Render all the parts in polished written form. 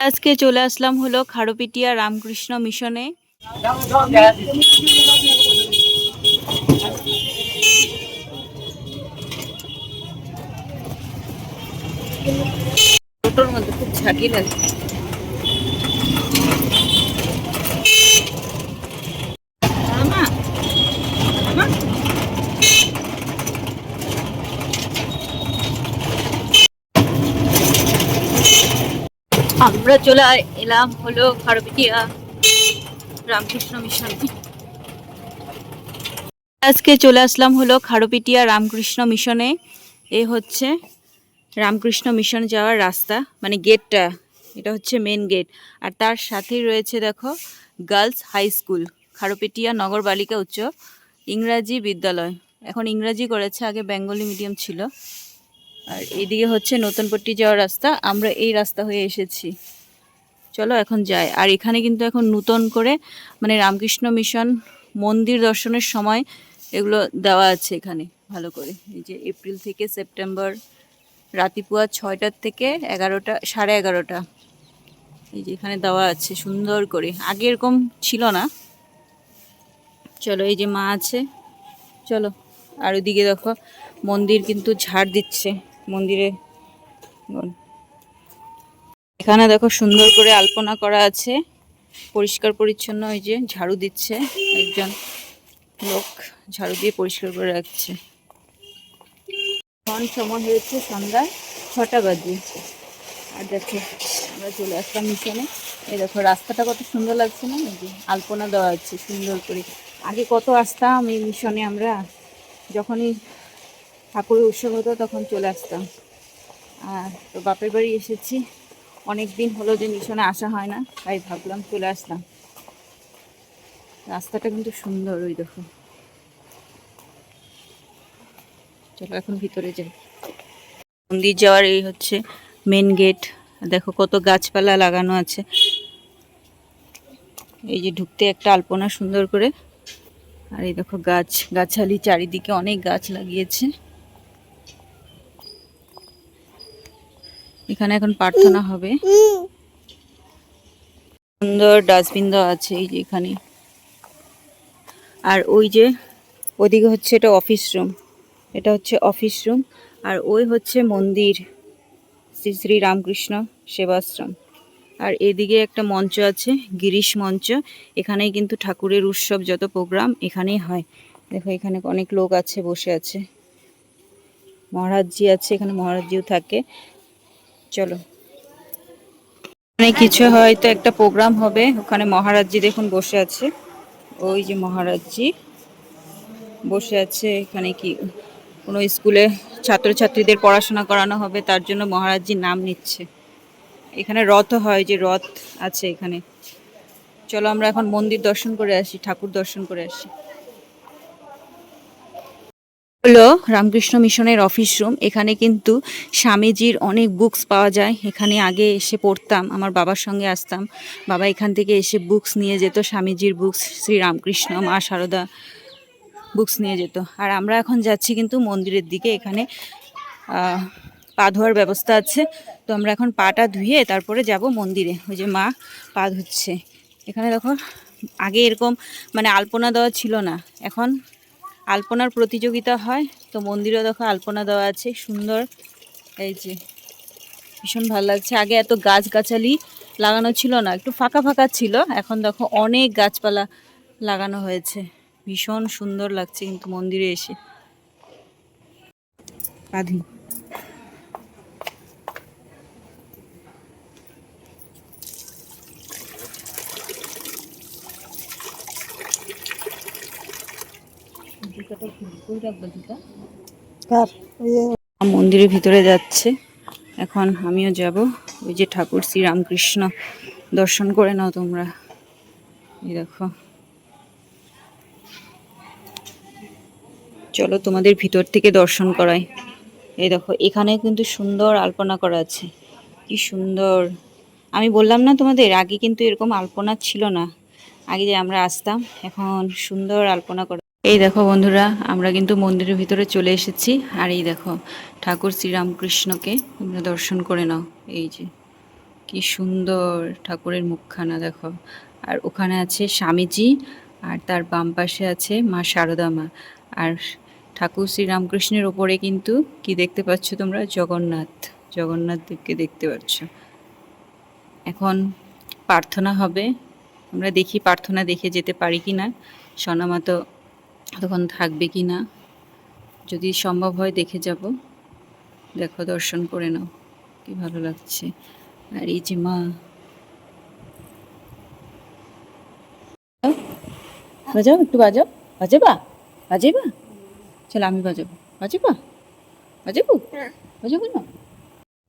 আজকে চলে আসলাম হলো খারুপিটিয়া রামকৃষ্ণ মিশনে। টোটোর মধ্যে খুব ঝাঁকি লাগে। আমরা চলে এলাম হলো খারুপিটিয়া রামকৃষ্ণ মিশনে। আজকে চলে আসলাম হলো খারুপিটিয়া রামকৃষ্ণ মিশনে। এ হচ্ছে রামকৃষ্ণ মিশন যাওয়ার রাস্তা, মানে গেটটা। এটা হচ্ছে মেন গেট। আর তার সাথেই রয়েছে দেখো গার্লস হাই স্কুল, খারুপিটিয়া নগর বালিকা উচ্চ ইংরাজি বিদ্যালয়। এখন ইংরাজি করেছে, আগে বেঙ্গলি মিডিয়াম ছিল। আর এইদিকে হচ্ছে নতুনপট্টি যাওয়ার রাস্তা। আমরা এই রাস্তা হয়ে এসেছি, চলো এখন যাই। আর এখানে কিন্তু এখন নতুন করে মানে রামকৃষ্ণ মিশন মন্দির দর্শনের সময় এগুলো দেওয়া আছে এখানে ভালো করে। এই যে এপ্রিল থেকে সেপ্টেম্বর রাতিপুয়া 6টার থেকে 11টা, 11:30। এই যে এখানে দেওয়া আছে সুন্দর করে, আগে এরকম ছিল না। চলো, এই যে মা আছে, চলো। আর ওইদিকে দেখো মন্দির কিন্তু ঝাড় দিচ্ছে মন্দিরে। এখানে দেখো সুন্দর করে আলপনা করা আছে, পরিষ্কার পরিচ্ছন্ন। ওই যে ঝাড়ু দিচ্ছে একজন লোক, ঝাড়ু দিয়ে পরিষ্কার করে রাখছে। এখন সময় হয়েছে সন্ধ্যা 6টা বাজে। আর দেখো আমরা চলে আসলাম মিশনে। এই দেখো রাস্তাটা কত সুন্দর লাগছে না, এই যে আলপনা দেওয়া আছে সুন্দর করে। আগে কত আসতাম এই মিশনে, আমরা যখনই ঠাকুরের উৎসব হতো তখন চলে আসতাম। আর তো বাপের বাড়ি এসেছি, অনেক দিন হলো যে মিশনে আসা হয় না, তাই ভাবলাম চলে আসলাম। রাস্তাটা কিন্তু সুন্দর, ওই দেখো। চলো এখন ভিতরে যাই। মন্দির যাওয়ার এই হচ্ছে মেন গেট। দেখো কত গাছপালা লাগানো আছে। এই যে ঢুকতে একটা আলপনা সুন্দর করে। আর এই দেখো গাছালি চারিদিকে অনেক গাছ লাগিয়েছে। এখানে এখন প্রার্থনা হবে। সুন্দর ডাস্টবিন দেওয়া আছে এই যে এখানে। আর ওই যে ওদিকে হচ্ছে এটা অফিস রুম, এটা হচ্ছে অফিস রুম। আর ওই হচ্ছে মন্দির, শ্রী শ্রী রামকৃষ্ণ সেবাশ্রম। আর এদিকে একটা মঞ্চ আছে, গিরিশ মঞ্চ। এখানেই কিন্তু ঠাকুরের উৎসব যত প্রোগ্রাম এখানেই হয়। দেখো এখানে অনেক লোক আছে, বসে আছে। মহারাজজি আছে এখানে, মহারাজজিও থাকে। চলো, এখানে কিছু হয়তো একটা প্রোগ্রাম হবে, ওখানে মহারাজজি দেখুন বসে আছে। ওই যে মহারাজজি বসে আছে এখানে। কি কোনো স্কুলে ছাত্রছাত্রীদের পড়াশোনা করানো হবে, তার জন্য মহারাজজির নাম নিচ্ছে। এখানে রথ হয়, যে রথ আছে এখানে। চলো আমরা এখন মন্দির দর্শন করে আসি, ঠাকুর দর্শন করে আসি। হলো রামকৃষ্ণ মিশনের অফিস রুম। এখানে কিন্তু স্বামীজির অনেক বুকস পাওয়া যায়। এখানে আগে এসে পড়তাম, আমার বাবার সঙ্গে আসতাম। বাবা এখান থেকে এসে বুকস নিয়ে যেত, স্বামীজির বুকস, শ্রী রামকৃষ্ণ, মা সারদা বুকস নিয়ে যেত। আর আমরা এখন যাচ্ছি কিন্তু মন্দিরের দিকে। এখানে পা ধোয়ার ব্যবস্থা আছে, তো আমরা এখন পাটা ধুয়ে তারপরে যাব মন্দিরে। ওই যে মা পা ধুচ্ছে। এখানে দেখো আগে এরকম মানে আলপনা দেওয়া ছিল না, এখন আলপনার প্রতিযোগিতা হয়। তো মন্দিরেও দেখো আলপনা দেওয়া আছে সুন্দর। এই যে ভীষণ ভালো লাগছে। আগে এত গাছগাছালি লাগানো ছিল না, একটু ফাঁকা ফাঁকা ছিল। এখন দেখো অনেক গাছপালা লাগানো হয়েছে, ভীষণ সুন্দর লাগছে কিন্তু মন্দিরে এসে। পাধি মন্দিরের ভিতরে যাচ্ছে এখন, আমিও যাব। ওই যে ঠাকুর শ্রী রামকৃষ্ণ, দর্শন করে নাও তোমরা। এই দেখো, চলো তোমাদের ভিতর থেকে দর্শন করাই। এই দেখো এখানে কিন্তু সুন্দর আলপনা করা আছে, কি সুন্দর। আমি বললাম না তোমাদের, আগে কিন্তু এরকম আলপনা ছিল না, আগে যে আমরা আসতাম। এখন সুন্দর আলপনা করা। এই দেখো বন্ধুরা, আমরা কিন্তু মন্দিরের ভিতরে চলে এসেছি। আর এই দেখো ঠাকুর শ্রীরামকৃষ্ণকে তোমরা দর্শন করে নাও। এই যে কি কি সুন্দর ঠাকুরের মুখখানা দেখো। আর ওখানে আছে স্বামীজি, আর তার বাম পাশে আছে মা শারদা মা। আর ঠাকুর শ্রীরামকৃষ্ণের ওপরে কিন্তু কি দেখতে পাচ্ছ তোমরা? জগন্নাথ, জগন্নাথ দেবকে দেখতে পাচ্ছ। এখন প্রার্থনা হবে, আমরা দেখি প্রার্থনা দেখে যেতে পারি কি না। সোনামা তো তখন থাকবে কি না, যদি সম্ভব হয় দেখে যাব। দেখো, দর্শন করে নাও, কি ভালো লাগছে। আর এই যে মা, বাজাও একটু, বাজাও, বাজেবা, বাজেবা, চলো আমি বাজাবো, বাজেবা, বাজাবো, বাজাবো না।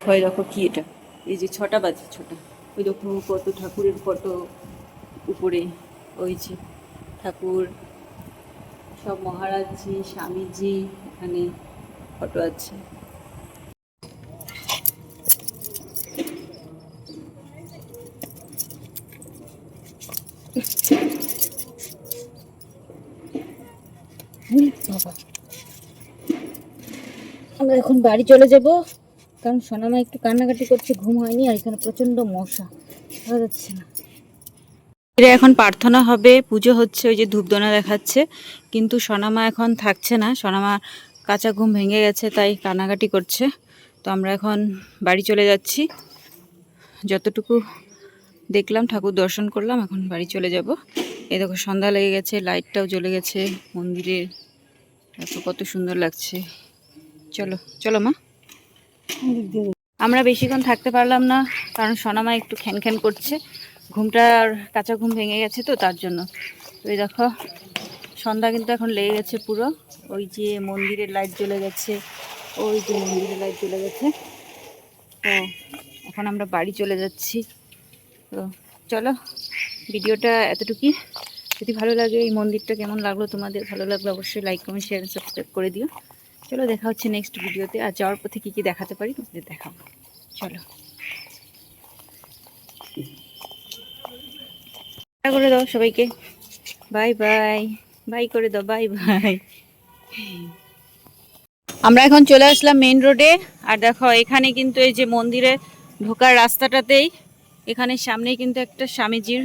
ভয় দেখো কি এটা, এই যে 6টা বাজে, 6টা। ওই দেখো কত ঠাকুরের ফটো উপরে, ওই যে ঠাকুর, সব মহারাজজি, স্বামীজি এখানে ফটো আছে। বাবা, আমরা এখন বাড়ি চলে যাব, কারণ সোনামা একটু কান্নাকাটি করছে, ঘুম হয়নি, আর এখানে প্রচন্ড মশা, ভালো যাচ্ছে না। এখন প্রার্থনা হবে, পুজো হচ্ছে, ওই যে ধূপধুনা দেখাচ্ছে, কিন্তু সোনামা এখন থাকছে না। সোনামা কাঁচা ঘুম ভেঙে গেছে, তাই কান্নাকাটি করছে। তো আমরা এখন বাড়ি চলে যাচ্ছি। যতটুকু দেখলাম, ঠাকুর দর্শন করলাম, এখন বাড়ি চলে যাব। এই দেখো সন্ধ্যা লেগে গেছে, লাইটটাও জ্বলে গেছে মন্দিরের, দেখো কত সুন্দর লাগছে। চলো চলো মা। আমরা বেশিক্ষণ থাকতে পারলাম না, কারণ সোনামা একটু খ্যান খ্যান করছে, ঘুমটা আর কাঁচা ঘুম ভেঙে গেছে, তো তার জন্য। তো এই দেখো সন্ধ্যা কিন্তু এখন লেগে গেছে পুরো, ওই যে মন্দিরের লাইট জ্বলে গেছে, ওই যে মন্দিরের লাইট জ্বলে গেছে। তো এখন আমরা বাড়ি চলে যাচ্ছি। তো চলো, ভিডিওটা এতটুকুই। যদি ভালো লাগে, এই মন্দিরটা কেমন লাগলো তোমাদের, ভালো লাগলো অবশ্যই লাইক কমেন্ট শেয়ার সাবস্ক্রাইব করে দিও। চলো, দেখা হচ্ছে নেক্সট ভিডিওতে। আর যাওয়ার পথে কী কী দেখাতে পারি তোমাদের দেখাবো। চলো, করে দাও সবাইকে, বাই বাই, বাই করে দাও, বাই বাই। আমরা এখন চলে আসলাম মেইন রোডে। আর দেখো এখানে কিন্তু এই যে মন্দিরে ঢোকার রাস্তাটাতেই, এখানে সামনেই কিন্তু একটা স্বামীজির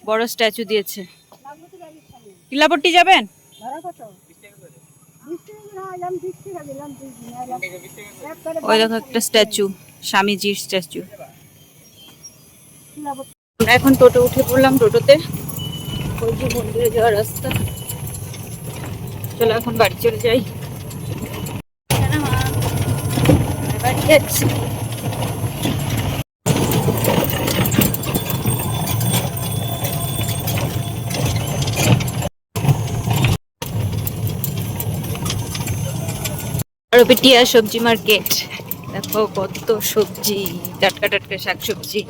বড় স্ট্যাচু দিয়েছে। টিলাপট্টি যাবেন? ওই দেখো একটা স্ট্যাচু, স্বামীজির স্ট্যাচু। আমরা এখন টোটো উঠে পড়লাম, টোটোতে ওই যে মন্দিরে যাওয়ার রাস্তা। চলো এখন বাড়ি চলে যাই। বাড়ি যাচ্ছি। খারুপিটিয়া সবজি মার্কেট, দেখো কত সবজি, টাটকা টাটকা শাকসবজি।